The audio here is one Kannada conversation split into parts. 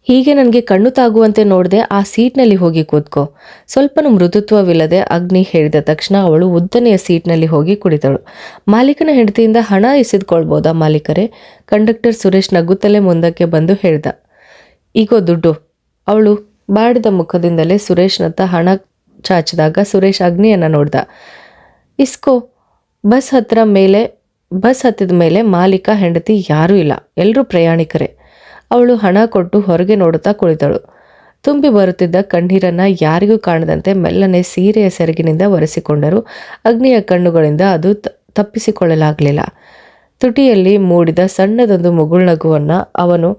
ಹೀಗೆ ನನಗೆ ಕಣ್ಣು ತಾಗುವಂತೆ ನೋಡದೆ ಆ ಸೀಟ್ನಲ್ಲಿ ಹೋಗಿ ಕೂತ್ಕೋ. ಸ್ವಲ್ಪನೂ ಮೃದುತ್ವವಿಲ್ಲದೆ ಅಗ್ನಿ ಹೇಳಿದ ತಕ್ಷಣ ಅವಳು ಉದ್ದನೆಯ ಸೀಟ್ನಲ್ಲಿ ಹೋಗಿ ಕುಳಿತಳು. ಮಾಲೀಕನ ಹೆಂಡತಿಯಿಂದ ಹಣ ಎಸೆದುಕೊಳ್ಬೋದಾ ಮಾಲೀಕರೇ? ಕಂಡಕ್ಟರ್ ಸುರೇಶ್ ನಗುತ್ತಲೇ ಮುಂದಕ್ಕೆ ಬಂದು ಹೇಳ್ದ. ಈಗೋ ದುಡ್ಡು. ಅವಳು ಬಾಡಿದ ಮುಖದಿಂದಲೇ ಸುರೇಶ್ನತ್ತ ಹಣ ಚಾಚಿದಾಗ ಸುರೇಶ್ ಅಗ್ನಿಯನ್ನ ನೋಡ್ದ. ಇಸ್ಕೋ. ಬಸ್ ಹತ್ತಿದ ಮೇಲೆ ಮಾಲೀಕ ಹೆಂಡತಿ ಯಾರೂ ಇಲ್ಲ, ಎಲ್ಲರೂ ಪ್ರಯಾಣಿಕರೇ. ಅವಳು ಹಣ ಕೊಟ್ಟು ಹೊರಗೆ ನೋಡುತ್ತಾ ಕುಳಿತಳು. ತುಂಬಿ ಬರುತ್ತಿದ್ದ ಕಣ್ಣೀರನ್ನ ಯಾರಿಗೂ ಕಾಣದಂತೆ ಮೆಲ್ಲನೆ ಸೀರೆಯ ಸೆರಗಿನಿಂದ ಒರೆಸಿಕೊಂಡರು. ಅಗ್ನಿಯ ಕಣ್ಣುಗಳಿಂದ ಅದು ತಪ್ಪಿಸಿಕೊಳ್ಳಲಾಗಲಿಲ್ಲ. ತುಟಿಯಲ್ಲಿ ಮೂಡಿದ ಸಣ್ಣದೊಂದು ಮುಗುಳ್ನಗುವನ್ನ ಅವನು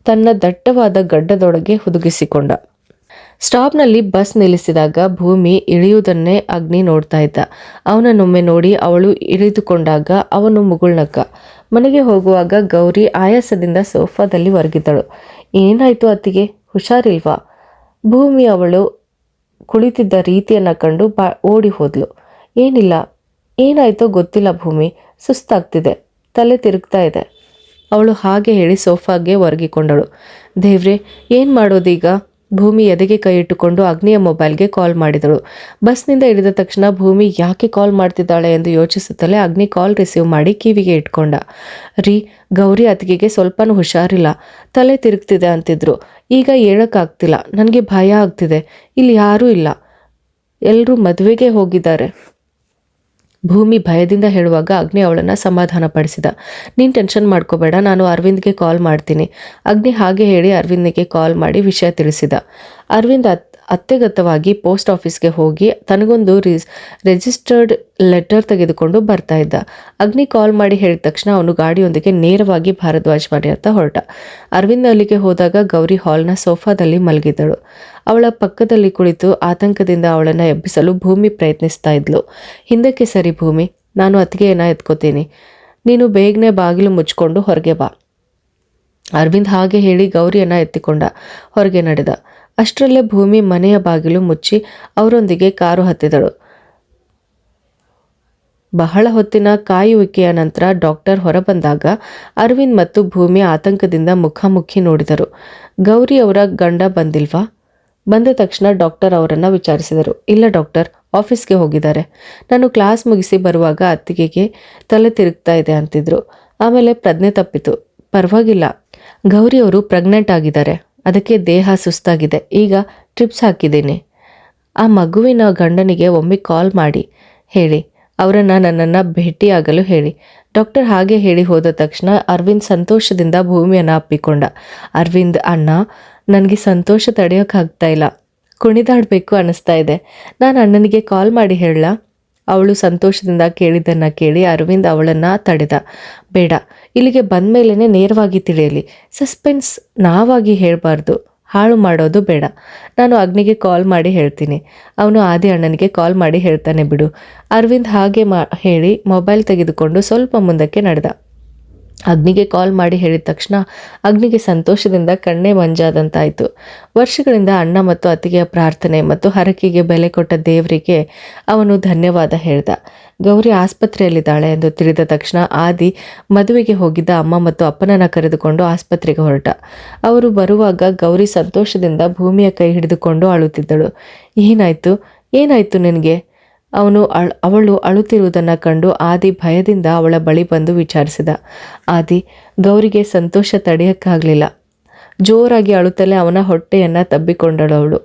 ತನ್ನ ದಟ್ಟವಾದ ಗಡ್ಡದೊಳಗೆ ಹುದುಗಿಸಿಕೊಂಡ. ಸ್ಟಾಪ್ನಲ್ಲಿ ಬಸ್ ನಿಲ್ಲಿಸಿದಾಗ ಭೂಮಿ ಇಳಿಯುವುದನ್ನೇ ಅಗ್ನಿ ನೋಡ್ತಾ ಇದ್ದ. ಅವನನ್ನೊಮ್ಮೆ ನೋಡಿ ಅವಳು ಇಳಿದುಕೊಂಡಾಗ ಅವನು ಮುಗುಳ್ನಕ್ಕ. ಮನೆಗೆ ಹೋಗುವಾಗ ಗೌರಿ ಆಯಾಸದಿಂದ ಸೋಫಾದಲ್ಲಿ ಒರಗಿದ್ದಳು. ಏನಾಯ್ತು ಅತ್ತಿಗೆ, ಹುಷಾರಿಲ್ವಾ? ಭೂಮಿ ಅವಳು ಕುಳಿತಿದ್ದ ರೀತಿಯನ್ನ ಕಂಡು ಓಡಿ ಹೋದ್ಲು. ಏನಿಲ್ಲ. ಏನಾಯ್ತೋ ಗೊತ್ತಿಲ್ಲ ಭೂಮಿ, ಸುಸ್ತಾಗ್ತಿದೆ, ತಲೆ ತಿರುಗ್ತಾ ಇದೆ. ಅವಳು ಹಾಗೆ ಹೇಳಿ ಸೋಫಾಗೆ ಒರಗಿಕೊಂಡಳು. ದೇವ್ರೆ, ಏನು ಮಾಡೋದೀಗ? ಭೂಮಿ ಎದೆಗೆ ಕೈ ಇಟ್ಟುಕೊಂಡು ಅಗ್ನಿಯ ಮೊಬೈಲ್ಗೆ ಕಾಲ್ ಮಾಡಿದಳು. ಬಸ್ನಿಂದ ಇಳಿದ ತಕ್ಷಣ ಭೂಮಿ ಯಾಕೆ ಕಾಲ್ ಮಾಡ್ತಿದ್ದಾಳೆ ಎಂದು ಯೋಚಿಸುತ್ತಲೇ ಅಗ್ನಿ ಕಾಲ್ ರಿಸೀವ್ ಮಾಡಿ ಕಿವಿಗೆ ಇಟ್ಕೊಂಡ. ರೀ, ಗೌರಿ ಅತ್ತಿಗೆಗೆ ಸ್ವಲ್ಪನೂ ಹುಷಾರಿಲ್ಲ, ತಲೆ ತಿರುಗ್ತಿದೆ ಅಂತಿದ್ರು. ಈಗ ಹೇಳೋಕ್ಕಾಗ್ತಿಲ್ಲ, ನನಗೆ ಭಯ ಆಗ್ತಿದೆ. ಇಲ್ಲಿ ಯಾರೂ ಇಲ್ಲ, ಎಲ್ಲರೂ ಮದುವೆಗೆ ಹೋಗಿದ್ದಾರೆ. ಭೂಮಿ ಭಯದಿಂದ ಹೇಳುವಾಗ ಅಗ್ನಿ ಅವಳನ್ನು ಸಮಾಧಾನ ಪಡಿಸಿದ. ನೀನು ಟೆನ್ಷನ್ ಮಾಡ್ಕೋಬೇಡ, ನಾನು ಅರವಿಂದ್ಗೆ ಕಾಲ್ ಮಾಡ್ತೀನಿ. ಅಗ್ನಿ ಹಾಗೆ ಹೇಳಿ ಅರವಿಂದ್ಗೆ ಕಾಲ್ ಮಾಡಿ ವಿಷಯ ತಿಳಿಸಿದ. ಅರವಿಂದ್ ಅತ್ಯಗತವಾಗಿ ಪೋಸ್ಟ್ ಆಫೀಸ್ಗೆ ಹೋಗಿ ತನಗೊಂದು ರಿಜಿಸ್ಟರ್ಡ್ ಲೆಟರ್ ತೆಗೆದುಕೊಂಡು ಬರ್ತಾ ಇದ್ದ. ಅಗ್ನಿ ಕಾಲ್ ಮಾಡಿ ಹೇಳಿದ ತಕ್ಷಣ ಅವನು ಗಾಡಿಯೊಂದಿಗೆ ನೇರವಾಗಿ ಭಾರದ್ವಾಜ್ ಮನೆಯತ್ತ ಹೊರಟ. ಅರವಿಂದ್ ಅಲ್ಲಿಗೆ ಹೋದಾಗ ಗೌರಿ ಹಾಲ್ನ ಸೋಫಾದಲ್ಲಿ ಮಲಗಿದ್ದಳು. ಅವಳ ಪಕ್ಕದಲ್ಲಿ ಕುಳಿತು ಆತಂಕದಿಂದ ಅವಳನ್ನು ಎಬ್ಬಿಸಲು ಭೂಮಿ ಪ್ರಯತ್ನಿಸ್ತಾ ಇದ್ಲು. ಹಿಂದಕ್ಕೆ ಸರಿ ಭೂಮಿ, ನಾನು ಅತ್ತಿಗೆಯನ್ನ ಎತ್ಕೋತೀನಿ. ನೀನು ಬೇಗನೆ ಬಾಗಿಲು ಮುಚ್ಕೊಂಡು ಹೊರಗೆ ಬಾ. ಅರವಿಂದ್ ಹಾಗೆ ಹೇಳಿ ಗೌರಿಯನ್ನ ಎತ್ತಿಕೊಂಡ ಹೊರಗೆ ನಡೆದ. ಅಷ್ಟರಲ್ಲೇ ಭೂಮಿ ಮನೆಯ ಬಾಗಿಲು ಮುಚ್ಚಿ ಅವರೊಂದಿಗೆ ಕಾರು ಹತ್ತಿದಳು. ಬಹಳ ಹೊತ್ತಿನ ಕಾಯುವಿಕೆಯ ನಂತರ ಡಾಕ್ಟರ್ ಹೊರಬಂದಾಗ ಅರವಿಂದ್ ಮತ್ತು ಭೂಮಿ ಆತಂಕದಿಂದ ಮುಖಾಮುಖಿ ನೋಡಿದರು. ಗೌರಿ ಅವರ ಗಂಡ ಬಂದಿಲ್ವಾ? ಬಂದ ತಕ್ಷಣ ಡಾಕ್ಟರ್ ಅವರನ್ನು ವಿಚಾರಿಸಿದರು. ಇಲ್ಲ ಡಾಕ್ಟರ್, ಆಫೀಸ್ಗೆ ಹೋಗಿದ್ದಾರೆ. ನಾನು ಕ್ಲಾಸ್ ಮುಗಿಸಿ ಬರುವಾಗ ಅತ್ತಿಗೆಗೆ ತಲೆ ತಿರುಗ್ತಾ ಇದೆ ಅಂತಿದ್ರು. ಆಮೇಲೆ ಪ್ರಜ್ಞೆ ತಪ್ಪಿತು. ಪರವಾಗಿಲ್ಲ, ಗೌರಿ ಅವರು ಪ್ರೆಗ್ನೆಂಟ್ ಆಗಿದ್ದಾರೆ, ಅದಕ್ಕೆ ದೇಹ ಸುಸ್ತಾಗಿದೆ. ಈಗ ಟ್ರಿಪ್ಸ್ ಹಾಕಿದ್ದೀನಿ. ಆ ಮಗುವಿನ ಗಂಡನಿಗೆ ಒಮ್ಮೆ ಕಾಲ್ ಮಾಡಿ ಹೇಳಿ, ಅವರನ್ನು ನನ್ನನ್ನು ಭೇಟಿಯಾಗಲು ಹೇಳಿ. ಡಾಕ್ಟರ್ ಹಾಗೆ ಹೇಳಿ ಹೋದ ತಕ್ಷಣ ಅರವಿಂದ್ ಸಂತೋಷದಿಂದ ಭೂಮಿಯನ್ನು ಅಪ್ಪಿಕೊಂಡ. ಅರವಿಂದ್, ಅಣ್ಣ, ನನಗೆ ಸಂತೋಷ ತಡೆಯೋಕ್ಕಾಗ್ತಾ ಇಲ್ಲ, ಕುಣಿದಾಡಬೇಕು ಅನ್ನಿಸ್ತಾ ಇದೆ. ನಾನು ಅಣ್ಣನಿಗೆ ಕಾಲ್ ಮಾಡಿ ಹೇಳಲಾ? ಅವಳು ಸಂತೋಷದಿಂದ ಕೇಳಿದ್ದನ್ನು ಕೇಳಿ ಅರವಿಂದ್ ಅವಳನ್ನು ತಡೆದ. ಬೇಡ, ಇಲ್ಲಿಗೆ ಬಂದ ಮೇಲೇ ನೇರವಾಗಿ ತಿಳಿಯಲಿ. ಸಸ್ಪೆನ್ಸ್ ನಾವಾಗಿ ಹೇಳಬಾರ್ದು, ಹಾಳು ಮಾಡೋದು ಬೇಡ. ನಾನು ಅಗ್ನಿಗೆ ಕಾಲ್ ಮಾಡಿ ಹೇಳ್ತೀನಿ, ಅವನು ಆದಿ ಅಣ್ಣನಿಗೆ ಕಾಲ್ ಮಾಡಿ ಹೇಳ್ತಾನೆ ಬಿಡು. ಅರವಿಂದ್ ಹಾಗೆ ಹೇಳಿ ಮೊಬೈಲ್ ತೆಗೆದುಕೊಂಡು ಸ್ವಲ್ಪ ಮುಂದಕ್ಕೆ ನಡೆದ. ಅಗ್ನಿಗೆ ಕಾಲ್ ಮಾಡಿ ಹೇಳಿದ ತಕ್ಷಣ ಅಗ್ನಿಗೆ ಸಂತೋಷದಿಂದ ಕಣ್ಣೇ ಮಂಜಾದಂತಾಯಿತು. ವರ್ಷಗಳಿಂದ ಅಣ್ಣ ಮತ್ತು ಅತ್ತಿಗೆಯ ಪ್ರಾರ್ಥನೆ ಮತ್ತು ಹರಕೆಗೆ ಬೆಲೆ ಕೊಟ್ಟ ದೇವರಿಗೆ ಅವನು ಧನ್ಯವಾದ ಹೇಳ್ದ. ಗೌರಿ ಆಸ್ಪತ್ರೆಯಲ್ಲಿದ್ದಾಳೆ ಎಂದು ತಿಳಿದ ತಕ್ಷಣ ಆದಿ ಮದುವೆಗೆ ಹೋಗಿದ್ದ ಅಮ್ಮ ಮತ್ತು ಅಪ್ಪನನ್ನ ಕರೆದುಕೊಂಡು ಆಸ್ಪತ್ರೆಗೆ ಹೊರಟ. ಅವರು ಬರುವಾಗ ಗೌರಿ ಸಂತೋಷದಿಂದ ಭೂಮಿಯ ಕೈ ಹಿಡಿದುಕೊಂಡು ಅಳುತ್ತಿದ್ದಳು. ಏನಾಯ್ತು ನಿನಗೆ? ಅವಳು ಅಳುತ್ತಿರುವುದನ್ನು ಕಂಡು ಆದಿ ಭಯದಿಂದ ಅವಳ ಬಳಿ ಬಂದು ವಿಚಾರಿಸಿದ. ಆದಿ, ಗೌರಿಗೆ ಸಂತೋಷ ತಡೆಯೋಕ್ಕಾಗಲಿಲ್ಲ. ಜೋರಾಗಿ ಅಳುತ್ತಲೇ ಅವನ ಹೊಟ್ಟೆಯನ್ನು ತಬ್ಬಿಕೊಂಡಳು ಅವಳು.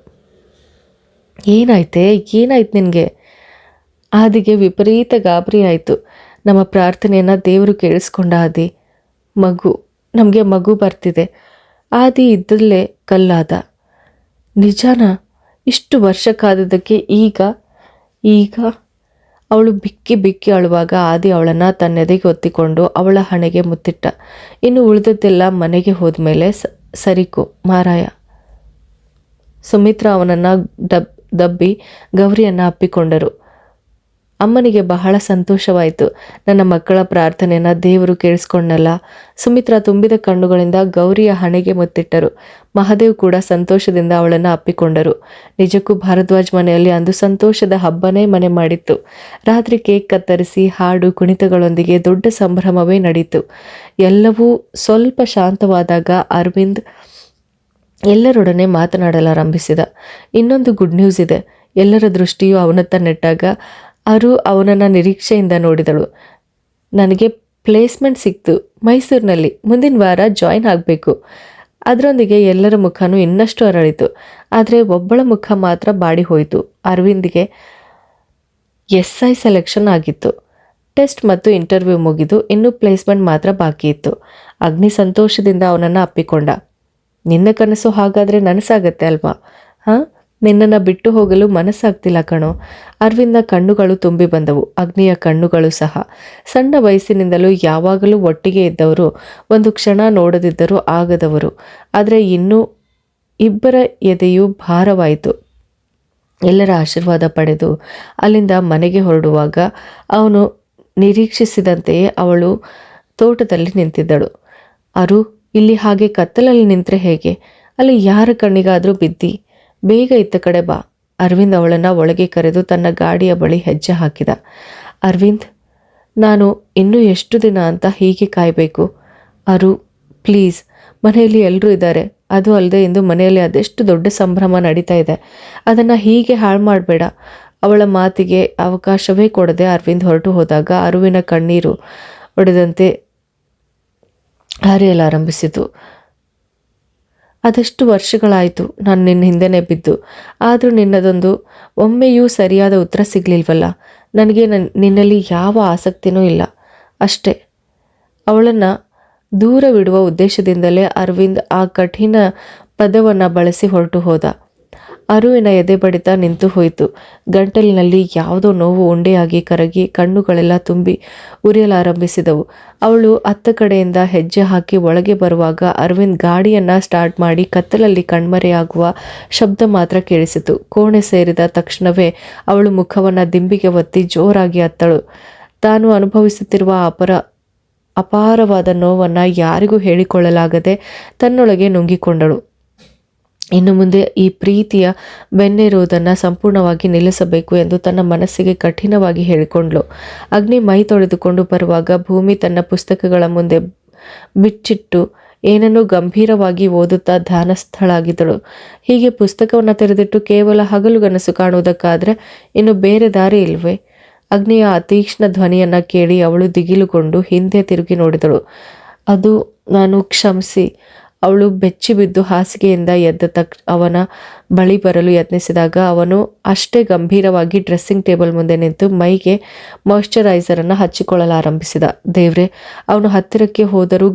ಏನಾಯ್ತು ನಿನಗೆ? ಆದಿಗೆ ವಿಪರೀತ ಗಾಬರಿ ಆಯಿತು. ನಮ್ಮ ಪ್ರಾರ್ಥನೆಯನ್ನು ದೇವರು ಕೇಳಿಸ್ಕೊಂಡ. ಆದಿ, ನಮಗೆ ಮಗು ಬರ್ತಿದೆ. ಆದಿ ಇದ್ದಲ್ಲೇ ಕಲ್ಲಾದ. ನಿಜಾನ? ಇಷ್ಟು ವರ್ಷ ಕಾದದಕ್ಕೆ ಈಗ ಅವಳು ಬಿಕ್ಕಿ ಬಿಕ್ಕಿ ಅಳುವಾಗ ಆದಿ ಅವಳನ್ನು ತನ್ನೆದೆಗೆ ಒತ್ತಿಕೊಂಡು ಅವಳ ಹಣೆಗೆ ಮುತ್ತಿಟ್ಟ. ಇನ್ನು ಉಳಿದದ್ದೆಲ್ಲ ಮನೆಗೆ ಹೋದ್ಮೇಲೆ ಸರಿಕು ಮಾರಾಯ. ಸುಮಿತ್ರಾ ಅವನನ್ನು ದಬ್ಬಿ ಗೌರಿಯನ್ನು ಅಪ್ಪಿಕೊಂಡರು. ಅಮ್ಮನಿಗೆ ಬಹಳ ಸಂತೋಷವಾಯಿತು. ನನ್ನ ಮಕ್ಕಳ ಪ್ರಾರ್ಥನೆಯನ್ನು ದೇವರು ಕೇಳಿಸ್ಕೊಂಡಲ್ಲ. ಸುಮಿತ್ರಾ ತುಂಬಿದ ಕಣ್ಣುಗಳಿಂದ ಗೌರಿಯ ಹಣೆಗೆ ಮುತ್ತಿಟ್ಟರು. ಮಹಾದೇವ್ ಕೂಡ ಸಂತೋಷದಿಂದ ಅವಳನ್ನು ಅಪ್ಪಿಕೊಂಡರು. ನಿಜಕ್ಕೂ ಭಾರದ್ವಾಜ್ ಮನೆಯಲ್ಲಿ ಅಂದು ಸಂತೋಷದ ಹಬ್ಬನೇ ಮನೆ ಮಾಡಿತ್ತು. ರಾತ್ರಿ ಕೇಕ್ ಕತ್ತರಿಸಿ ಹಾಡು ಕುಣಿತಗಳೊಂದಿಗೆ ದೊಡ್ಡ ಸಂಭ್ರಮವೇ ನಡೀತು. ಎಲ್ಲವೂ ಸ್ವಲ್ಪ ಶಾಂತವಾದಾಗ ಅರವಿಂದ್ ಎಲ್ಲರೊಡನೆ ಮಾತನಾಡಲಾರಂಭಿಸಿದ. ಇನ್ನೊಂದು ಗುಡ್ ನ್ಯೂಸ್ ಇದೆ. ಎಲ್ಲರ ದೃಷ್ಟಿಯು ಅವನತ್ತ ನೆಟ್ಟಾಗ ಅರು ಅವನನ್ನು ನಿರೀಕ್ಷೆಯಿಂದ ನೋಡಿದಳು. ನನಗೆ ಪ್ಲೇಸ್ಮೆಂಟ್ ಸಿಕ್ತು ಮೈಸೂರಿನಲ್ಲಿ, ಮುಂದಿನ ವಾರ ಜಾಯಿನ್ ಆಗಬೇಕು. ಅದರೊಂದಿಗೆ ಎಲ್ಲರ ಮುಖನೂ ಇನ್ನಷ್ಟು ಅರಳಿತು. ಆದರೆ ಒಬ್ಬಳ ಮುಖ ಮಾತ್ರ ಬಾಡಿ ಹೋಯಿತು. ಅರವಿಂದ್ಗೆ SI ಸೆಲೆಕ್ಷನ್ ಆಗಿತ್ತು. ಟೆಸ್ಟ್ ಮತ್ತು ಇಂಟರ್ವ್ಯೂ ಮುಗಿದು ಇನ್ನೂ ಪ್ಲೇಸ್ಮೆಂಟ್ ಮಾತ್ರ ಬಾಕಿ ಇತ್ತು. ಅಗ್ನಿ ಸಂತೋಷದಿಂದ ಅವನನ್ನು ಅಪ್ಪಿಕೊಂಡ. ನಿನ್ನ ಕನಸು ಹಾಗಾದರೆ ನನಸಾಗತ್ತೆ ಅಲ್ವಾ? ಹಾಂ, ನಿನ್ನನ್ನು ಬಿಟ್ಟು ಹೋಗಲು ಮನಸ್ಸಾಗ್ತಿಲ್ಲ ಕಣೋ. ಅರವಿಂದ ಕಣ್ಣುಗಳು ತುಂಬಿ ಬಂದವು. ಅಗ್ನಿಯ ಕಣ್ಣುಗಳು ಸಹ. ಸಣ್ಣ ವಯಸ್ಸಿನಿಂದಲೂ ಯಾವಾಗಲೂ ಒಟ್ಟಿಗೆ ಇದ್ದವರು, ಒಂದು ಕ್ಷಣ ನೋಡದಿದ್ದರೂ ಆಗದವರು. ಆದರೆ ಇನ್ನೂ ಇಬ್ಬರ ಎದೆಯೂ ಭಾರವಾಯಿತು. ಎಲ್ಲರ ಆಶೀರ್ವಾದ ಪಡೆದು ಅಲ್ಲಿಂದ ಮನೆಗೆ ಹೊರಡುವಾಗ ಅವನು ನಿರೀಕ್ಷಿಸಿದಂತೆಯೇ ಅವಳು ತೋಟದಲ್ಲಿ ನಿಂತಿದ್ದಳು. ಅರು, ಇಲ್ಲಿ ಹಾಗೆ ಕತ್ತಲಲ್ಲಿ ನಿಂತರೆ ಹೇಗೆ? ಅಲ್ಲಿ ಯಾರ ಕಣ್ಣಿಗಾದರೂ ಬಿದ್ದಿ. ಬೇಗ ಇತ್ತ ಕಡೆ ಬಾ. ಅರವಿಂದ್ ಅವಳನ್ನು ಒಳಗೆ ಕರೆದು ತನ್ನ ಗಾಡಿಯ ಬಳಿ ಹೆಜ್ಜೆ ಹಾಕಿದ. ಅರವಿಂದ್, ನಾನು ಇನ್ನೂ ಎಷ್ಟು ದಿನ ಅಂತ ಹೀಗೆ ಕಾಯಬೇಕು? ಅರು, ಪ್ಲೀಸ್, ಮನೆಯಲ್ಲಿ ಎಲ್ಲರೂ ಇದ್ದಾರೆ. ಅದು ಅಲ್ಲದೆ ಇಂದು ಮನೆಯಲ್ಲಿ ಅದೆಷ್ಟು ದೊಡ್ಡ ಸಂಭ್ರಮ ನಡೀತಾ ಇದೆ. ಅದನ್ನು ಹೀಗೆ ಹಾಳು ಮಾಡಬೇಡ. ಅವಳ ಮಾತಿಗೆ ಅವಕಾಶವೇ ಕೊಡದೆ ಅರವಿಂದ್ ಹೊರಟು ಹೋದಾಗ ಅರುವಿನ ಕಣ್ಣೀರು ಒಡೆದಂತೆ ಹರಿಯಲಾರಂಭಿಸಿತು. ಅದೆಷ್ಟು ವರ್ಷಗಳಾಯಿತು ನಾನು ನಿನ್ನ ಹಿಂದೆನೇ ಬಿದ್ದು. ಆದರೂ ನಿನ್ನದೊಂದು ಒಮ್ಮೆಯೂ ಸರಿಯಾದ ಉತ್ತರ ಸಿಗಲಿಲ್ವಲ್ಲ. ನನಗೆ ನಿನ್ನಲ್ಲಿ ಯಾವ ಆಸಕ್ತಿನೂ ಇಲ್ಲ ಅಷ್ಟೇ. ಅವಳನ್ನು ದೂರವಿಡುವ ಉದ್ದೇಶದಿಂದಲೇ ಅರವಿಂದ್ ಆ ಕಠಿಣ ಪದವನ್ನು ಬಳಸಿ ಹೊರಟು ಹೋದ. ಅರುವಿನ ಎದೆ ಬಡಿತ ನಿಂತು ಹೋಯಿತು. ಗಂಟಲಿನಲ್ಲಿ ಯಾವುದೋ ನೋವು ಉಂಡೆಯಾಗಿ ಕರಗಿ ಕಣ್ಣುಗಳೆಲ್ಲ ತುಂಬಿ ಉರಿಯಲಾರಂಭಿಸಿದವು. ಅವಳು ಅತ್ತ ಕಡೆಯಿಂದ ಹೆಜ್ಜೆ ಹಾಕಿ ಒಳಗೆ ಬರುವಾಗ ಅರವಿಂದ್ ಗಾಡಿಯನ್ನು ಸ್ಟಾರ್ಟ್ ಮಾಡಿ ಕತ್ತಲಲ್ಲಿ ಕಣ್ಮರೆಯಾಗುವ ಶಬ್ದ ಮಾತ್ರ ಕೇಳಿಸಿತು. ಕೋಣೆ ಸೇರಿದ ತಕ್ಷಣವೇ ಅವಳು ಮುಖವನ್ನು ದಿಂಬಿಗೆ ಒತ್ತಿ ಜೋರಾಗಿ ಅತ್ತಳು. ತಾನು ಅನುಭವಿಸುತ್ತಿರುವ ಅಪಾರವಾದ ನೋವನ್ನು ಯಾರಿಗೂ ಹೇಳಿಕೊಳ್ಳಲಾಗದೆ ತನ್ನೊಳಗೆ ನುಂಗಿಕೊಂಡಳು. ಇನ್ನು ಮುಂದೆ ಈ ಪ್ರೀತಿಯ ಬೆನ್ನೇರುವುದನ್ನು ಸಂಪೂರ್ಣವಾಗಿ ನಿಲ್ಲಿಸಬೇಕು ಎಂದು ತನ್ನ ಮನಸ್ಸಿಗೆ ಕಠಿಣವಾಗಿ ಹೇಳಿಕೊಂಡ್ಳು. ಅಗ್ನಿ ಮೈ ತೊಳೆದುಕೊಂಡು ಬರುವಾಗ ಭೂಮಿ ತನ್ನ ಪುಸ್ತಕಗಳ ಮುಂದೆ ಬಿಚ್ಚಿಟ್ಟು ಏನನ್ನೂ ಗಂಭೀರವಾಗಿ ಓದುತ್ತಾ ಧ್ಯಾನಸ್ಥಳಾಗಿದ್ದಳು. ಹೀಗೆ ಪುಸ್ತಕವನ್ನು ತೆರೆದಿಟ್ಟು ಕೇವಲ ಹಗಲುಗನಸು ಕಾಣುವುದಕ್ಕಾದರೆ ಇನ್ನು ಬೇರೆ ದಾರಿ ಇಲ್ವೇ? ಅಗ್ನಿಯ ಅತೀಕ್ಷ್ಣ ಧ್ವನಿಯನ್ನು ಕೇಳಿ ಅವಳು ದಿಗಿಲುಗೊಂಡು ಹಿಂದೆ ತಿರುಗಿ ನೋಡಿದಳು. ಅದು ನಾನು, ಕ್ಷಮಿಸಿ. ಅವಳು ಬೆಚ್ಚಿ ಬಿದ್ದು ಹಾಸಿಗೆಯಿಂದ ಎದ್ದ ಅವನ ಬಳಿ ಬರಲು ಯತ್ನಿಸಿದಾಗ ಅವನು ಅಷ್ಟೇ ಗಂಭೀರವಾಗಿ ಡ್ರೆಸ್ಸಿಂಗ್ ಟೇಬಲ್ ಮುಂದೆ ನಿಂತು ಮೈಗೆ ಮಾಯಿಶ್ಚರೈಸರನ್ನು ಹಚ್ಚಿಕೊಳ್ಳಲಾರಂಭಿಸಿದ. ದೇವ್ರೆ, ಅವನು ಹತ್ತಿರಕ್ಕೆ ಹೋದರೂ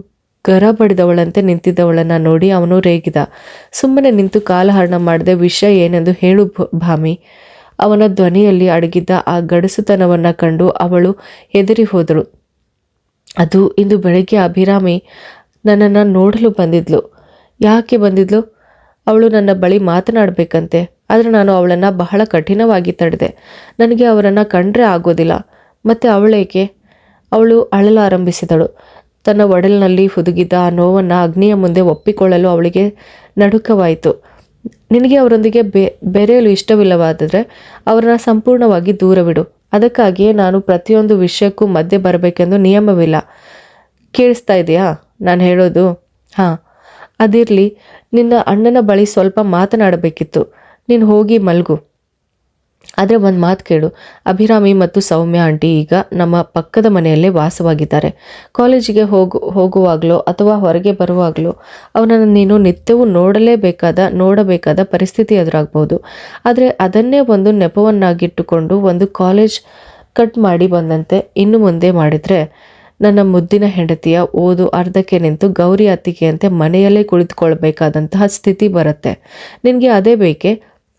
ಗರ ಬಡಿದವಳಂತೆ ನಿಂತಿದ್ದವಳನ್ನು ನೋಡಿ ಅವನು ರೇಗಿದ. ಸುಮ್ಮನೆ ನಿಂತು ಕಾಲಹರಣ ಮಾಡದೆ ವಿಷಯ ಏನೆಂದು ಹೇಳು ಭಾಮಿ. ಅವನ ಧ್ವನಿಯಲ್ಲಿ ಅಡಗಿದ್ದ ಆ ಗಡಸುತನವನ್ನು ಕಂಡು ಅವಳು ಹೆದರಿ ಹೋದಳು. ಅದು ಇಂದು ಬೆಳಗ್ಗೆ ಅಭಿರಾಮಿ ನನ್ನನ್ನು ನೋಡಲು ಬಂದಿದ್ಲು. ಯಾಕೆ ಬಂದಿದ್ಲು? ಅವಳು ನನ್ನ ಬಳಿ ಮಾತನಾಡಬೇಕಂತೆ. ಆದರೆ ನಾನು ಅವಳನ್ನು ಬಹಳ ಕಠಿಣವಾಗಿ ತಡೆದೆ. ನನಗೆ ಅವರನ್ನು ಕಂಡ್ರೆ ಆಗೋದಿಲ್ಲ. ಮತ್ತೆ ಅವಳೇಕೆ? ಅವಳು ಅಳಲಾರಂಭಿಸಿದಳು. ತನ್ನ ಒಡಲಿನಲ್ಲಿ ಹುದುಗಿದ್ದ ಆ ನೋವನ್ನು ಅಗ್ನಿಯ ಮುಂದೆ ಒಪ್ಪಿಕೊಳ್ಳಲು ಅವಳಿಗೆ ನಡುಕವಾಯಿತು. ನಿನಗೆ ಅವರೊಂದಿಗೆ ಬೆರೆಯಲು ಇಷ್ಟವಿಲ್ಲವಾದರೆ ಅವರನ್ನು ಸಂಪೂರ್ಣವಾಗಿ ದೂರವಿಡು. ಅದಕ್ಕಾಗಿಯೇ ನಾನು ಪ್ರತಿಯೊಂದು ವಿಷಯಕ್ಕೂ ಮಧ್ಯೆ ಬರಬೇಕೆಂದು ನಿಯಮವಿಲ್ಲ. ಕೇಳಿಸ್ತಾ ಇದೆಯಾ ನಾನು ಹೇಳೋದು? ಹಾಂ, ಅದಿರಲಿ. ನಿನ್ನ ಅಣ್ಣನ ಬಳಿ ಸ್ವಲ್ಪ ಮಾತನಾಡಬೇಕಿತ್ತು. ನೀನು ಹೋಗಿ ಮಲ್ಗು. ಆದರೆ ಒಂದು ಮಾತು ಕೇಳು. ಅಭಿರಾಮಿ ಮತ್ತು ಸೌಮ್ಯ ಆಂಟಿ ಈಗ ನಮ್ಮ ಪಕ್ಕದ ಮನೆಯಲ್ಲೇ ವಾಸವಾಗಿದ್ದಾರೆ. ಕಾಲೇಜಿಗೆ ಹೋಗುವಾಗಲೋ ಅಥವಾ ಹೊರಗೆ ಬರುವಾಗಲೋ ಅವನನ್ನು ನೀನು ನಿತ್ಯವೂ ನೋಡಬೇಕಾದ ಪರಿಸ್ಥಿತಿ ಎದುರಾಗಬಹುದು. ಆದರೆ ಅದನ್ನೇ ಒಂದು ನೆಪವನ್ನಾಗಿಟ್ಟುಕೊಂಡು ಒಂದು ಕಾಲೇಜ್ ಕಟ್ ಮಾಡಿ ಬಂದಂತೆ ಇನ್ನು ಮುಂದೆ ಮಾಡಿದರೆ ನನ್ನ ಮುದ್ದಿನ ಹೆಂಡತಿಯ ಓದು ಅರ್ಧಕ್ಕೆ ನಿಂತು ಗೌರಿ ಅತ್ತಿಗೆಯಂತೆ ಮನೆಯಲ್ಲೇ ಕುಳಿತುಕೊಳ್ಬೇಕಾದಂತಹ ಸ್ಥಿತಿ ಬರುತ್ತೆ. ನಿನಗೆ ಅದೇ ಬೇಕೆ?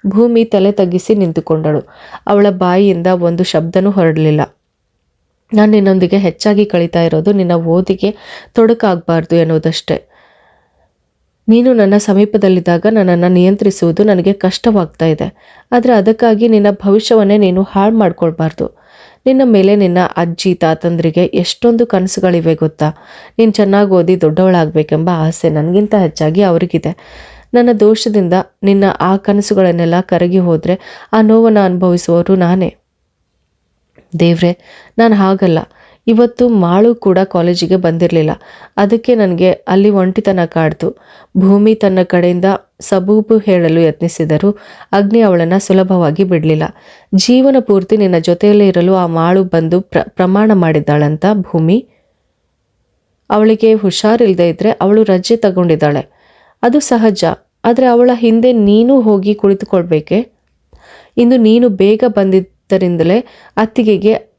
ಭೂಮಿ ತಲೆ ತಗ್ಗಿಸಿ ನಿಂತುಕೊಂಡಳು. ಅವಳ ಬಾಯಿಯಿಂದ ಒಂದು ಶಬ್ದನೂ ಹೊರಡಲಿಲ್ಲ. ನಾನು ನಿನ್ನೊಂದಿಗೆ ಹೆಚ್ಚಾಗಿ ಕಳೀತಾ ಇರೋದು ನಿನ್ನ ಓದಿಗೆ ತೊಡಕಾಗಬಾರ್ದು ಎನ್ನುವುದಷ್ಟೇ. ನೀನು ನನ್ನ ಸಮೀಪದಲ್ಲಿದ್ದಾಗ ನನ್ನನ್ನು ನಿಯಂತ್ರಿಸುವುದು ನನಗೆ ಕಷ್ಟವಾಗ್ತಾ ಇದೆ. ಆದರೆ ಅದಕ್ಕಾಗಿ ನಿನ್ನ ಭವಿಷ್ಯವನ್ನೇ ನೀನು ಹಾಳು ಮಾಡ್ಕೊಳ್ಬಾರ್ದು. ನಿನ್ನ ಮೇಲೆ ನಿನ್ನ ಅಜ್ಜಿ ತಾತಂದ್ರಿಗೆ ಎಷ್ಟೊಂದು ಕನಸುಗಳಿವೆ ಗೊತ್ತಾ? ನೀನು ಚೆನ್ನಾಗಿ ಓದಿ ದೊಡ್ಡವಳಾಗಬೇಕೆಂಬ ಆಸೆ ನನಗಿಂತ ಹೆಚ್ಚಾಗಿ ಅವರಿಗಿದೆ. ನನ್ನ ದೋಷದಿಂದ ನಿನ್ನ ಆ ಕನಸುಗಳನ್ನೆಲ್ಲ ಕರಗಿ ಹೋದರೆ ಆ ನೋವನ್ನು ಅನುಭವಿಸುವವರು ನಾನೇ. ದೇವ್ರೆ, ನಾನು ಹಾಗಲ್ಲ. ಇವತ್ತು ಮಾಳು ಕೂಡ ಕಾಲೇಜಿಗೆ ಬಂದಿರಲಿಲ್ಲ. ಅದಕ್ಕೆ ನನಗೆ ಅಲ್ಲಿ ಒಂಟಿತನ ಕಾಡ್ತು. ಭೂಮಿ ತನ್ನ ಕಡೆಯಿಂದ ಸಬೂಬು ಹೇಳಲು ಯತ್ನಿಸಿದರೂ ಅಗ್ನಿ ಅವಳನ್ನು ಸುಲಭವಾಗಿ ಬಿಡಲಿಲ್ಲ. ಜೀವನ ಪೂರ್ತಿ ನಿನ್ನ ಜೊತೆಯಲ್ಲೇ ಇರಲು ಆ ಮಾಳು ಬಂದು ಪ್ರಮಾಣ ಮಾಡಿದ್ದಾಳಂತ ಭೂಮಿ. ಅವಳಿಗೆ ಹುಷಾರಿಲ್ಲದೆ ಇದ್ರೆ ಅವಳು ರಜೆ ತಗೊಂಡಿದ್ದಾಳೆ, ಅದು ಸಹಜ. ಆದರೆ ಅವಳ ಹಿಂದೆ ನೀನು ಹೋಗಿ ಕುಳಿತುಕೊಳ್ಬೇಕೆ? ಇಂದು ನೀನು ಬೇಗ ಬಂದಿದ್ದರಿಂದಲೇ ಅತ್ತಿಗೆಗೆ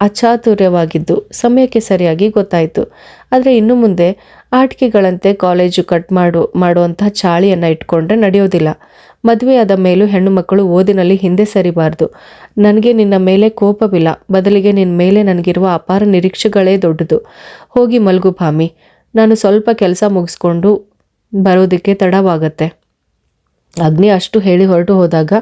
ಅಚಾತುರ್ಯವಾಗಿದ್ದು ಸಮಯಕ್ಕೆ ಸರಿಯಾಗಿ ಗೊತ್ತಾಯಿತು. ಆದರೆ ಇನ್ನು ಮುಂದೆ ಆಟಿಕೆಗಳಂತೆ ಕಾಲೇಜು ಕಟ್ ಮಾಡುವಂಥ ಚಾಳಿಯನ್ನು ಇಟ್ಕೊಂಡ್ರೆ ನಡೆಯೋದಿಲ್ಲ. ಮದುವೆಯಾದ ಮೇಲೂ ಹೆಣ್ಣು ಮಕ್ಕಳು ಓದಿನಲ್ಲಿ ಹಿಂದೆ ಸರಿಬಾರ್ದು. ನನಗೆ ನಿನ್ನ ಮೇಲೆ ಕೋಪವಿಲ್ಲ, ಬದಲಿಗೆ ನಿನ್ನ ಮೇಲೆ ನನಗಿರುವ ಅಪಾರ ನಿರೀಕ್ಷೆಗಳೇ ದೊಡ್ಡದು. ಹೋಗಿ ಮಲ್ಗು ಭಾಮಿ, ನಾನು ಸ್ವಲ್ಪ ಕೆಲಸ ಮುಗಿಸ್ಕೊಂಡು ಬರೋದಕ್ಕೆ ತಡವಾಗತ್ತೆ. ಅಗ್ನಿ ಅಷ್ಟು ಹೇಳಿ ಹೊರಟು ಹೋದಾಗ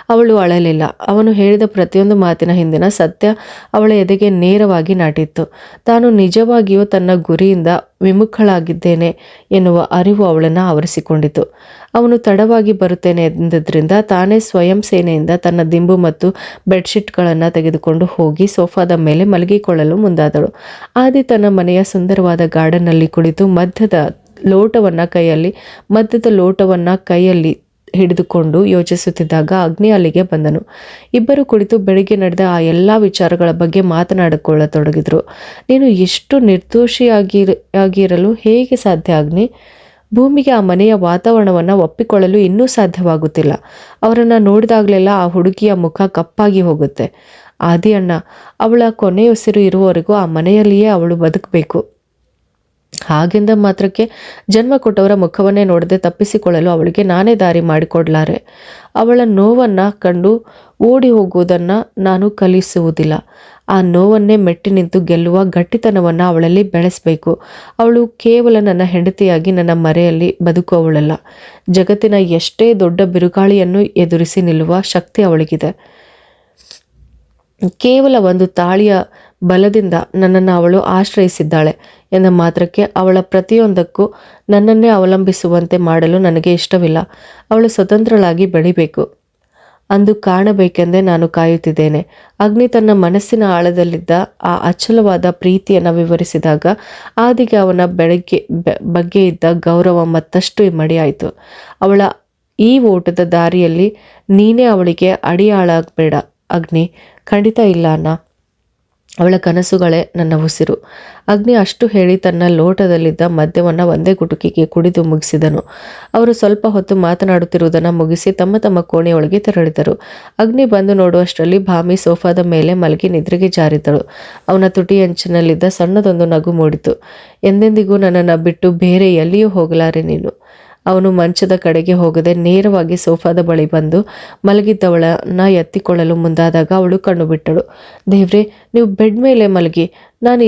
ಅವಳು ಅಳಲಿಲ್ಲ. ಅವನು ಹೇಳಿದ ಪ್ರತಿಯೊಂದು ಮಾತಿನ ಹಿಂದಿನ ಸತ್ಯ ಅವಳ ಎದೆಗೆ ನೇರವಾಗಿ ನಾಟಿತ್ತು. ತಾನು ನಿಜವಾಗಿಯೂ ತನ್ನ ಗುರಿಯಿಂದ ವಿಮುಖಳಾಗಿದ್ದೇನೆ ಎನ್ನುವ ಅರಿವು ಅವಳನ್ನು ಆವರಿಸಿಕೊಂಡಿತು. ಅವನು ತಡವಾಗಿ ಬರುತ್ತೇನೆ ಎಂದಿದ್ದರಿಂದ ತಾನೇ ಸ್ವಯಂ ಸೇನೆಯಿಂದ ತನ್ನ ದಿಂಬು ಮತ್ತು ಬೆಡ್ಶೀಟ್ಗಳನ್ನು ತೆಗೆದುಕೊಂಡು ಹೋಗಿ ಸೋಫಾದ ಮೇಲೆ ಮಲಗಿಕೊಳ್ಳಲು ಮುಂದಾದಳು. ಆದಿ ತನ್ನ ಮನೆಯ ಸುಂದರವಾದ ಗಾರ್ಡನ್ನಲ್ಲಿ ಕುಳಿತು ಮಧ್ಯದ ಲೋಟವನ್ನು ಕೈಯಲ್ಲಿ ಹಿಡಿದುಕೊಂಡು ಯೋಚಿಸುತ್ತಿದ್ದಾಗ ಅಗ್ನಿ ಅಲ್ಲಿಗೆ ಬಂದನು. ಇಬ್ಬರು ಕುಳಿತು ಬೆಳಿಗ್ಗೆ ನಡೆದ ಆ ಎಲ್ಲ ವಿಚಾರಗಳ ಬಗ್ಗೆ ಮಾತನಾಡಿಕೊಳ್ಳತೊಡಗಿದ್ರು. ನೀನು ಎಷ್ಟು ನಿರ್ದೋಷಿಯಾಗಿರಲು ಹೇಗೆ ಸಾಧ್ಯ ಅಗ್ನಿ? ಭೂಮಿಗೆ ಆ ಮನೆಯ ವಾತಾವರಣವನ್ನು ಒಪ್ಪಿಕೊಳ್ಳಲು ಇನ್ನೂ ಸಾಧ್ಯವಾಗುತ್ತಿಲ್ಲ. ಅವರನ್ನು ನೋಡಿದಾಗಲೆಲ್ಲ ಆ ಹುಡುಗಿಯ ಮುಖ ಕಪ್ಪಾಗಿ ಹೋಗುತ್ತೆ. ಆದಿ ಅಣ್ಣ, ಅವಳ ಕೊನೆಯುಸಿರು ಇರುವವರೆಗೂ ಆ ಮನೆಯಲ್ಲಿಯೇ ಅವಳು ಬದುಕಬೇಕು. ಹಾಗೆಂದ ಮಾತ್ರಕ್ಕೆ ಜನ್ಮ ಕೊಟ್ಟವರ ಮುಖವನ್ನೇ ನೋಡದೆ ತಪ್ಪಿಸಿಕೊಳ್ಳಲು ಅವಳಿಗೆ ನಾನೇ ದಾರಿ ಮಾಡಿಕೊಡ್ಲಾರೆ. ಅವಳ ನೋವನ್ನು ಕಂಡು ಓಡಿ ಹೋಗುವುದನ್ನು ನಾನು ಕಲಿಸುವುದಿಲ್ಲ. ಆ ನೋವನ್ನೇ ಮೆಟ್ಟಿ ನಿಂತು ಗೆಲ್ಲುವ ಗಟ್ಟಿತನವನ್ನು ಅವಳಲ್ಲಿ ಬೆಳೆಸಬೇಕು. ಅವಳು ಕೇವಲ ನನ್ನ ಹೆಂಡತಿಯಾಗಿ ನನ್ನ ಮರೆಯಲ್ಲಿ ಬದುಕುವವಳಲ್ಲ. ಜಗತ್ತಿನ ಎಷ್ಟೇ ದೊಡ್ಡ ಬಿರುಗಾಳಿಯನ್ನು ಎದುರಿಸಿ ನಿಲ್ಲುವ ಶಕ್ತಿ ಅವಳಿಗಿದೆ. ಕೇವಲ ಒಂದು ತಾಳಿಯ ಬಲದಿಂದ ನನ್ನನ್ನು ಅವಳು ಆಶ್ರಯಿಸಿದ್ದಾಳೆ ಎಂದ ಮಾತ್ರಕ್ಕೆ ಅವಳ ಪ್ರತಿಯೊಂದಕ್ಕೂ ನನ್ನನ್ನೇ ಅವಲಂಬಿಸುವಂತೆ ಮಾಡಲು ನನಗೆ ಇಷ್ಟವಿಲ್ಲ. ಅವಳು ಸ್ವತಂತ್ರಳಾಗಿ ಬೆಳಿಬೇಕು. ಅಂದು ಕಾಣಬೇಕೆಂದೇ ನಾನು ಕಾಯುತ್ತಿದ್ದೇನೆ. ಅಗ್ನಿ ತನ್ನ ಮನಸ್ಸಿನ ಆಳದಲ್ಲಿದ್ದ ಆ ಅಚಲವಾದ ಪ್ರೀತಿಯನ್ನು ವಿವರಿಸಿದಾಗ ಆದಿಗೆ ಅವನ ಬಗ್ಗೆ ಇದ್ದ ಗೌರವ ಮತ್ತಷ್ಟು ಇಮ್ಮಡಿಯಾಯಿತು. ಅವಳ ಈ ಓಟದ ದಾರಿಯಲ್ಲಿ ನೀನೇ ಅವಳಿಗೆ ಅಡಿಯಾಳಾಗಬೇಡ ಅಗ್ನಿ. ಖಂಡಿತ ಇಲ್ಲ ಅಣ್ಣ. ಅವಳ ಕನಸುಗಳೇ ನನ್ನ ಉಸಿರು. ಅಗ್ನಿ ಅಷ್ಟು ಹೇಳಿ ತನ್ನ ಲೋಟದಲ್ಲಿದ್ದ ಮದ್ಯವನ್ನು ಒಂದೇ ಗುಟುಕಿಗೆ ಕುಡಿದು ಮುಗಿಸಿದನು. ಅವರು ಸ್ವಲ್ಪ ಹೊತ್ತು ಮಾತನಾಡುತ್ತಿರುವುದನ್ನು ಮುಗಿಸಿ ತಮ್ಮ ತಮ್ಮ ಕೋಣೆಯೊಳಗೆ ತೆರಳಿದರು. ಅಗ್ನಿ ಬಂದು ನೋಡುವಷ್ಟರಲ್ಲಿ ಭಾಮಿ ಸೋಫಾದ ಮೇಲೆ ಮಲಗಿ ನಿದ್ರೆಗೆ ಜಾರಿದಳು. ಅವನ ತುಟಿಯಂಚಿನಲ್ಲಿದ್ದ ಸಣ್ಣದೊಂದು ನಗು ಮೂಡಿತು. ಎಂದೆಂದಿಗೂ ನನ್ನನ್ನು ಬಿಟ್ಟು ಬೇರೆ ಎಲ್ಲಿಯೂ ಹೋಗಲಾರೆ ನೀನು. ಅವನು ಮಂಚದ ಕಡೆಗೆ ಹೋಗದೆ ನೇರವಾಗಿ ಸೋಫಾದ ಬಳಿ ಬಂದು ಮಲಗಿದ್ದವಳನ್ನ ಎತ್ತಿಕೊಳ್ಳಲು ಮುಂದಾದಾಗ ಅವಳು ಕಣ್ಣು ಬಿಟ್ಟಳು. ದೇವ್ರೆ, ನೀವು ಬೆಡ್ ಮೇಲೆ ಮಲಗಿ, ನಾನು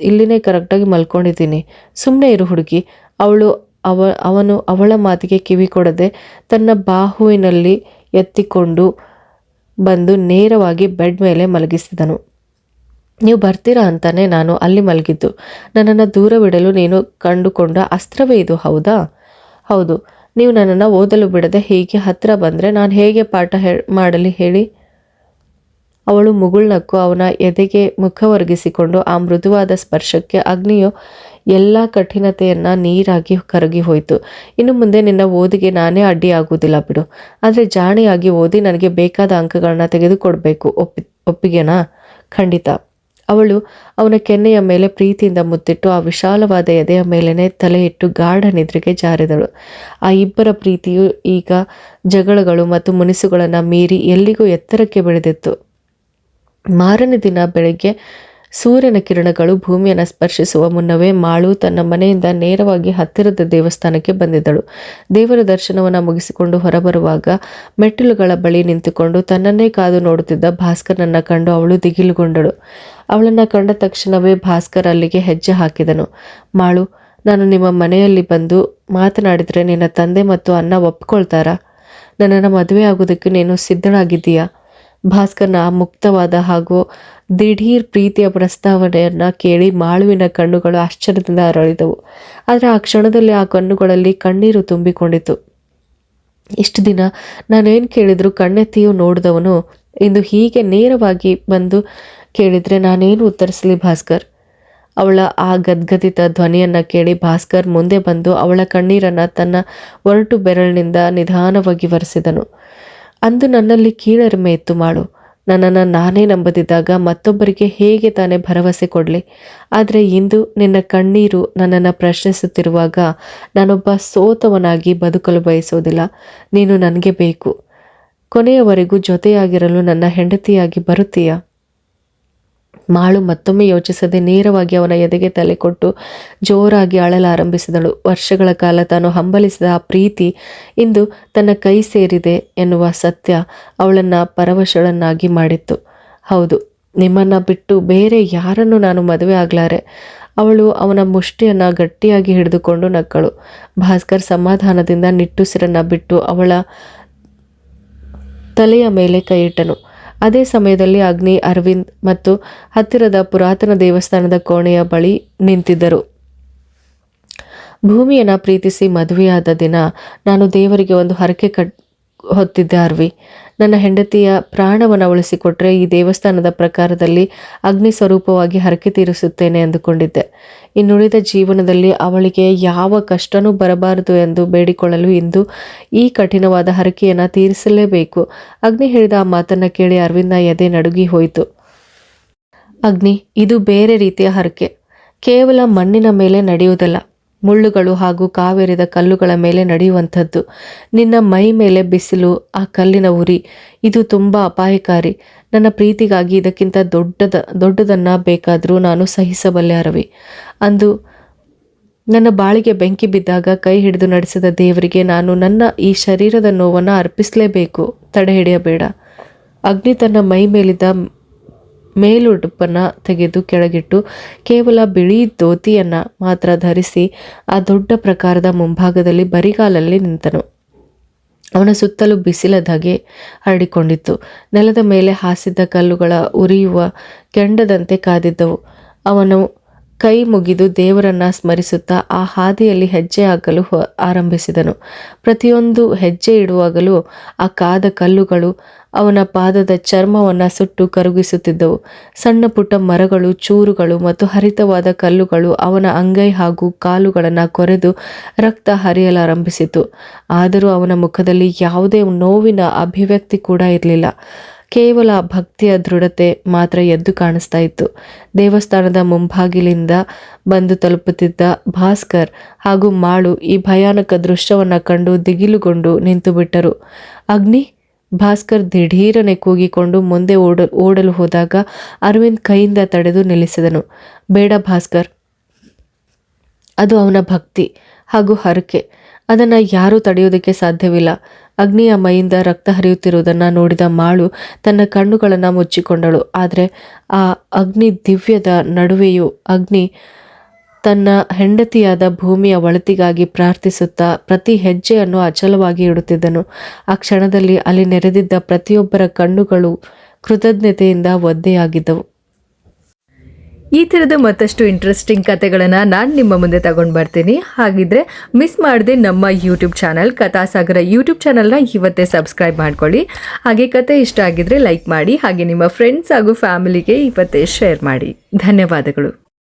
ಇಲ್ಲಿನೇ ಕರೆಕ್ಟಾಗಿ ಮಲ್ಕೊಂಡಿದ್ದೀನಿ. ಸುಮ್ಮನೆ ಇರು ಹುಡುಗಿ. ಅವನು ಅವಳ ಮಾತಿಗೆ ಕಿವಿ ಕೊಡದೆ ತನ್ನ ಬಾಹುವಿನಲ್ಲಿ ಎತ್ತಿಕೊಂಡು ಬಂದು ನೇರವಾಗಿ ಬೆಡ್ ಮೇಲೆ ಮಲಗಿಸಿದನು. ನೀವು ಬರ್ತೀರಾ ಅಂತಾನೆ ನಾನು ಅಲ್ಲಿ ಮಲಗಿದ್ದು. ನನ್ನನ್ನು ದೂರವಿಡಲು ನೀನು ಕಂಡುಕೊಂಡ ಅಸ್ತ್ರವೇ ಇದು, ಹೌದಾ? ಹೌದು. ನೀವು ನನ್ನನ್ನು ಓದಲು ಬಿಡದೆ ಹೀಗೆ ಹತ್ತಿರ ಬಂದರೆ ನಾನು ಹೇಗೆ ಪಾಠ ಮಾಡಲಿ ಹೇಳಿ? ಅವಳು ಮುಗುಳ್ನಕ್ಕು ಅವನ ಎದೆಗೆ ಮುಖವರ್ಗಿಸಿಕೊಂಡು ಆ ಮೃದುವಾದ ಸ್ಪರ್ಶಕ್ಕೆ ಅಗ್ನಿಯು ಎಲ್ಲ ಕಠಿಣತೆಯನ್ನು ನೀರಾಗಿ ಕರಗಿ ಹೋಯಿತು. ಇನ್ನು ಮುಂದೆ ನಿನ್ನ ಓದಿಗೆ ನಾನೇ ಅಡ್ಡಿಯಾಗುವುದಿಲ್ಲ ಬಿಡು. ಆದರೆ ಜಾಣಿಯಾಗಿ ಓದಿ ನನಗೆ ಬೇಕಾದ ಅಂಕಗಳನ್ನ ತೆಗೆದುಕೊಡ್ಬೇಕು. ಒಪ್ಪಿಗೆನಾ? ಖಂಡಿತ. ಅವಳು ಅವನ ಕೆನ್ನೆಯ ಮೇಲೆ ಪ್ರೀತಿಯಿಂದ ಮುತ್ತಿಟ್ಟು ಆ ವಿಶಾಲವಾದ ಎದೆಯ ಮೇಲೇ ತಲೆ ಇಟ್ಟು ಗಾಢ ನಿದ್ರೆಗೆ ಜಾರಿದಳು. ಆ ಇಬ್ಬರ ಪ್ರೀತಿಯು ಈಗ ಜಗಳಗಳು ಮತ್ತು ಮುನಿಸುಗಳನ್ನು ಮೀರಿ ಎಲ್ಲಿಗೂ ಎತ್ತರಕ್ಕೆ ಬೆಳೆದಿತ್ತು. ಮಾರನೇ ದಿನ ಬೆಳಗ್ಗೆ ಸೂರ್ಯನ ಕಿರಣಗಳು ಭೂಮಿಯನ್ನು ಸ್ಪರ್ಶಿಸುವ ಮುನ್ನವೇ ಮಾಳು ತನ್ನ ಮನೆಯಿಂದ ನೇರವಾಗಿ ಹತ್ತಿರದ ದೇವಸ್ಥಾನಕ್ಕೆ ಬಂದಿದ್ದಳು. ದೇವರ ದರ್ಶನವನ್ನು ಮುಗಿಸಿಕೊಂಡು ಹೊರಬರುವಾಗ ಮೆಟ್ಟಿಲುಗಳ ಬಳಿ ನಿಂತುಕೊಂಡು ತನ್ನನ್ನೇ ಕಾದು ನೋಡುತ್ತಿದ್ದ ಭಾಸ್ಕರನನ್ನು ಕಂಡು ಅವಳು ದಿಗಿಲುಗೊಂಡಳು. ಅವಳನ್ನು ಕಂಡ ತಕ್ಷಣವೇ ಭಾಸ್ಕರ್ ಅಲ್ಲಿಗೆ ಹೆಜ್ಜೆ ಹಾಕಿದನು. ಮಾಳು, ನಾನು ನಿಮ್ಮ ಮನೆಯಲ್ಲಿ ಬಂದು ಮಾತನಾಡಿದರೆ ನಿನ್ನ ತಂದೆ ಮತ್ತು ಅಣ್ಣ ಒಪ್ಪಿಕೊಳ್ತಾರಾ? ನನ್ನನ್ನು ಮದುವೆ ಆಗೋದಕ್ಕೆ ನೀನು ಸಿದ್ಧಳಾಗಿದ್ದೀಯಾ? ಭಾಸ್ಕರ್ನ ಆ ಮುಕ್ತವಾದ ಹಾಗೂ ದಿಢೀರ್ ಪ್ರೀತಿಯ ಪ್ರಸ್ತಾವನೆಯನ್ನು ಕೇಳಿ ಮಾಳುವಿನ ಕಣ್ಣುಗಳು ಆಶ್ಚರ್ಯದಿಂದ ಅರಳಿದವು. ಆದರೆ ಆ ಕ್ಷಣದಲ್ಲಿ ಆ ಕಣ್ಣುಗಳಲ್ಲಿ ಕಣ್ಣೀರು ತುಂಬಿಕೊಂಡಿತು. ಇಷ್ಟು ದಿನ ನಾನೇನು ಕೇಳಿದ್ರು ಕಣ್ಣೆತ್ತಿಯೂ ನೋಡಿದವನು ಇಂದು ಹೀಗೆ ನೇರವಾಗಿ ಬಂದು ಕೇಳಿದರೆ ನಾನೇನು ಉತ್ತರಿಸಲಿ ಭಾಸ್ಕರ್? ಅವಳ ಆ ಗದ್ಗದಿತ ಧ್ವನಿಯನ್ನು ಕೇಳಿ ಭಾಸ್ಕರ್ ಮುಂದೆ ಬಂದು ಅವಳ ಕಣ್ಣೀರನ್ನು ತನ್ನ ಒರಟು ಬೆರಳಿನಿಂದ ನಿಧಾನವಾಗಿ ಒರೆಸಿದನು. ಅಂದು ನನ್ನಲ್ಲಿ ಕೀಳರಿಮೆ ಇತ್ತು ಮಾಡು. ನನ್ನನ್ನು ನಾನೇ ನಂಬದಿದ್ದಾಗ ಮತ್ತೊಬ್ಬರಿಗೆ ಹೇಗೆ ತಾನೇ ಭರವಸೆ ಕೊಡಲಿ? ಆದರೆ ಇಂದು ನಿನ್ನ ಕಣ್ಣೀರು ನನ್ನನ್ನು ಪ್ರಶ್ನಿಸುತ್ತಿರುವಾಗ ನಾನೊಬ್ಬ ಸೋತವನಾಗಿ ಬದುಕಲು ಬಯಸೋದಿಲ್ಲ. ನೀನು ನನಗೆ ಬೇಕು. ಕೊನೆಯವರೆಗೂ ಜೊತೆಯಾಗಿರಲು ನನ್ನ ಹೆಂಡತಿಯಾಗಿ ಬರುತ್ತೀಯಾ? ಮಾಳು ಮತ್ತೊಮ್ಮೆ ಯೋಚಿಸದೆ ನೇರವಾಗಿ ಅವನ ಎದೆಗೆ ತಲೆ ಕೊಟ್ಟು ಜೋರಾಗಿ ಅಳಲಾರಂಭಿಸಿದಳು. ವರ್ಷಗಳ ಕಾಲ ತಾನು ಹಂಬಲಿಸಿದ ಆ ಪ್ರೀತಿ ಇಂದು ತನ್ನ ಕೈ ಸೇರಿದೆ ಎನ್ನುವ ಸತ್ಯ ಅವಳನ್ನು ಪರವಶಳನ್ನಾಗಿ ಮಾಡಿತ್ತು. ಹೌದು, ನಿಮ್ಮನ್ನು ಬಿಟ್ಟು ಬೇರೆ ಯಾರನ್ನು ನಾನು ಮದುವೆ ಆಗಲಾರೆ. ಅವಳು ಅವನ ಮುಷ್ಟಿಯನ್ನು ಗಟ್ಟಿಯಾಗಿ ಹಿಡಿದುಕೊಂಡು ನಕ್ಕಳು. ಭಾಸ್ಕರ್ ಸಮಾಧಾನದಿಂದ ನಿಟ್ಟುಸಿರನ್ನು ಬಿಟ್ಟು ಅವಳ ತಲೆಯ ಮೇಲೆ ಕೈಯಿಟ್ಟನು. ಅದೇ ಸಮಯದಲ್ಲಿ ಅಗ್ನಿ, ಅರವಿಂದ್ ಮತ್ತು ಹತ್ತಿರದ ಪುರಾತನ ದೇವಸ್ಥಾನದ ಕೋಣೆಯ ಬಳಿ ನಿಂತಿದ್ದರು. ಭೂಮಿಯನ್ನು ಪ್ರೀತಿಸಿ ಮದುವೆಯಾದ ದಿನ ನಾನು ದೇವರಿಗೆ ಒಂದು ಹರಕೆ ಹೊತ್ತಿದ್ದೆ ಅರ್ವಿ. ನನ್ನ ಹೆಂಡತಿಯ ಪ್ರಾಣವನ್ನು ಉಳಿಸಿಕೊಟ್ರೆ ಈ ದೇವಸ್ಥಾನದ ಪ್ರಕಾರದಲ್ಲಿ ಅಗ್ನಿ ಸ್ವರೂಪವಾಗಿ ಹರಕೆ ತೀರಿಸುತ್ತೇನೆ ಎಂದುಕೊಂಡಿದ್ದೆ. ಇನ್ನುಳಿದ ಜೀವನದಲ್ಲಿ ಅವಳಿಗೆ ಯಾವ ಕಷ್ಟನೂ ಬರಬಾರದು ಎಂದು ಬೇಡಿಕೊಳ್ಳಲು ಇಂದು ಈ ಕಠಿಣವಾದ ಹರಕೆಯನ್ನು ತೀರಿಸಲೇಬೇಕು. ಅಗ್ನಿ ಹೇಳಿದ ಆ ಮಾತನ್ನು ಕೇಳಿ ಅರವಿಂದ್ನ ಎದೆ ನಡುಗಿ ಹೋಯಿತು. ಅಗ್ನಿ, ಇದು ಬೇರೆ ರೀತಿಯ ಹರಕೆ. ಕೇವಲ ಮಣ್ಣಿನ ಮೇಲೆ ನಡೆಯುವುದಲ್ಲ, ಮುಳ್ಳುಗಳು ಹಾಗೂ ಕಾವೇರಿದ ಕಲ್ಲುಗಳ ಮೇಲೆ ನಡೆಯುವಂಥದ್ದು. ನಿನ್ನ ಮೈ ಮೇಲೆ ಬಿಸಿಲು, ಆ ಕಲ್ಲಿನ ಉರಿ, ಇದು ತುಂಬ ಅಪಾಯಕಾರಿ. ನನ್ನ ಪ್ರೀತಿಗಾಗಿ ಇದಕ್ಕಿಂತ ದೊಡ್ಡದನ್ನು ಬೇಕಾದರೂ ನಾನು ಸಹಿಸಬಲ್ಲೆ ಅರವಿ. ಅಂದು ನನ್ನ ಬಾಳಿಗೆ ಬೆಂಕಿ ಬಿದ್ದಾಗ ಕೈ ಹಿಡಿದು ನಡೆಸಿದ ದೇವರಿಗೆ ನಾನು ನನ್ನ ಈ ಶರೀರದ ನೋವನ್ನು ಅರ್ಪಿಸಲೇಬೇಕು. ತಡೆ ಹಿಡಿಯಬೇಡ. ಅಗ್ನಿ ತನ್ನ ಮೈ ಮೇಲಿದ್ದ ಮೇಲುಡುಪನ್ನು ತೆಗೆದು ಕೆಳಗಿಟ್ಟು ಕೇವಲ ಬಿಳಿ ಧೋತಿಯನ್ನು ಮಾತ್ರ ಧರಿಸಿ ಆ ದೊಡ್ಡ ಪ್ರಕಾರದ ಮುಂಭಾಗದಲ್ಲಿ ಬರಿಗಾಲಲ್ಲಿ ನಿಂತನು. ಅವನ ಸುತ್ತಲೂ ಬಿಸಿಲ ಧಗೆ ಹರಡಿಕೊಂಡಿತ್ತು. ನೆಲದ ಮೇಲೆ ಹಾಸಿದ್ದ ಕಲ್ಲುಗಳ ಉರಿಯುವ ಕೆಂಡದಂತೆ ಕಾದಿದ್ದವು. ಅವನು ಕೈ ಮುಗಿದು ದೇವರನ್ನ ಸ್ಮರಿಸುತ್ತಾ ಆ ಹಾದಿಯಲ್ಲಿ ಹೆಜ್ಜೆ ಹಾಕಲು ಆರಂಭಿಸಿದನು. ಪ್ರತಿಯೊಂದು ಹೆಜ್ಜೆ ಇಡುವಾಗಲೂ ಆ ಕಾದ ಕಲ್ಲುಗಳು ಅವನ ಪಾದದ ಚರ್ಮವನ್ನು ಸುಟ್ಟು ಕರಗಿಸುತ್ತಿದ್ದವು. ಸಣ್ಣ ಪುಟ್ಟ ಮರಗಳು, ಚೂರುಗಳು ಮತ್ತು ಹರಿತವಾದ ಕಲ್ಲುಗಳು ಅವನ ಅಂಗೈ ಹಾಗೂ ಕಾಲುಗಳನ್ನು ಕೊರೆದು ರಕ್ತ ಹರಿಯಲಾರಂಭಿಸಿತು. ಆದರೂ ಅವನ ಮುಖದಲ್ಲಿ ಯಾವುದೇ ನೋವಿನ ಅಭಿವ್ಯಕ್ತಿ ಕೂಡ ಇರಲಿಲ್ಲ. ಕೇವಲ ಭಕ್ತಿಯ ದೃಢತೆ ಮಾತ್ರ ಎದ್ದು ಕಾಣಿಸ್ತಾ ಇತ್ತು. ದೇವಸ್ಥಾನದ ಮುಂಭಾಗಿಲಿಂದ ಬಂದು ತಲುಪುತ್ತಿದ್ದ ಭಾಸ್ಕರ್ ಹಾಗೂ ಮಾಳು ಈ ಭಯಾನಕ ದೃಶ್ಯವನ್ನು ಕಂಡು ದಿಗಿಲುಗೊಂಡು ನಿಂತು ಬಿಟ್ಟರು. ಅಗ್ನಿ! ಭಾಸ್ಕರ್ ದಿಢೀರನೆ ಕೂಗಿಕೊಂಡು ಮುಂದೆ ಓಡಲು ಹೋದಾಗ ಅರವಿಂದ್ ಕೈಯಿಂದ ತಡೆದು ನಿಲ್ಲಿಸಿದನು. ಬೇಡ ಭಾಸ್ಕರ್, ಅದು ಅವನ ಭಕ್ತಿ ಹಾಗೂ ಹರಕೆ. ಅದನ್ನು ಯಾರೂ ತಡೆಯೋದಕ್ಕೆ ಸಾಧ್ಯವಿಲ್ಲ. ಅಗ್ನಿಯ ಮೈಯಿಂದ ರಕ್ತ ಹರಿಯುತ್ತಿರುವುದನ್ನು ನೋಡಿದ ಮಾಳು ತನ್ನ ಕಣ್ಣುಗಳನ್ನು ಮುಚ್ಚಿಕೊಂಡಳು. ಆದರೆ ಆ ಅಗ್ನಿ ದಿವ್ಯದ ನಡುವೆಯೂ ಅಗ್ನಿ ತನ್ನ ಹೆಂಡತಿಯಾದ ಭೂಮಿಯ ಒಳಿತಿಗಾಗಿ ಪ್ರಾರ್ಥಿಸುತ್ತಾ ಪ್ರತಿ ಹೆಜ್ಜೆಯನ್ನು ಅಚಲವಾಗಿ ಇಡುತ್ತಿದ್ದನು. ಆ ಕ್ಷಣದಲ್ಲಿ ಅಲ್ಲಿ ನೆರೆದಿದ್ದ ಪ್ರತಿಯೊಬ್ಬರ ಕಣ್ಣುಗಳು ಕೃತಜ್ಞತೆಯಿಂದ ಒದ್ದೆಯಾಗಿದ್ದವು. ಈ ಥರದ ಮತ್ತಷ್ಟು ಇಂಟ್ರೆಸ್ಟಿಂಗ್ ಕತೆಗಳನ್ನು ನಾನು ನಿಮ್ಮ ಮುಂದೆ ತಗೊಂಡು ಬರ್ತೀನಿ. ಹಾಗಿದ್ರೆ ಮಿಸ್ ಮಾಡದೆ ನಮ್ಮ ಯೂಟ್ಯೂಬ್ ಚಾನಲ್ ಕಥಾಸಾಗರ ಯೂಟ್ಯೂಬ್ ಚಾನಲ್ನ ಇವತ್ತೇ ಸಬ್ಸ್ಕ್ರೈಬ್ ಮಾಡ್ಕೊಳ್ಳಿ. ಹಾಗೆ ಕತೆ ಇಷ್ಟ ಆಗಿದ್ರೆ ಲೈಕ್ ಮಾಡಿ. ಹಾಗೆ ನಿಮ್ಮ ಫ್ರೆಂಡ್ಸ್ ಹಾಗೂ ಫ್ಯಾಮಿಲಿಗೆ ಇವತ್ತೇ ಶೇರ್ ಮಾಡಿ. ಧನ್ಯವಾದಗಳು.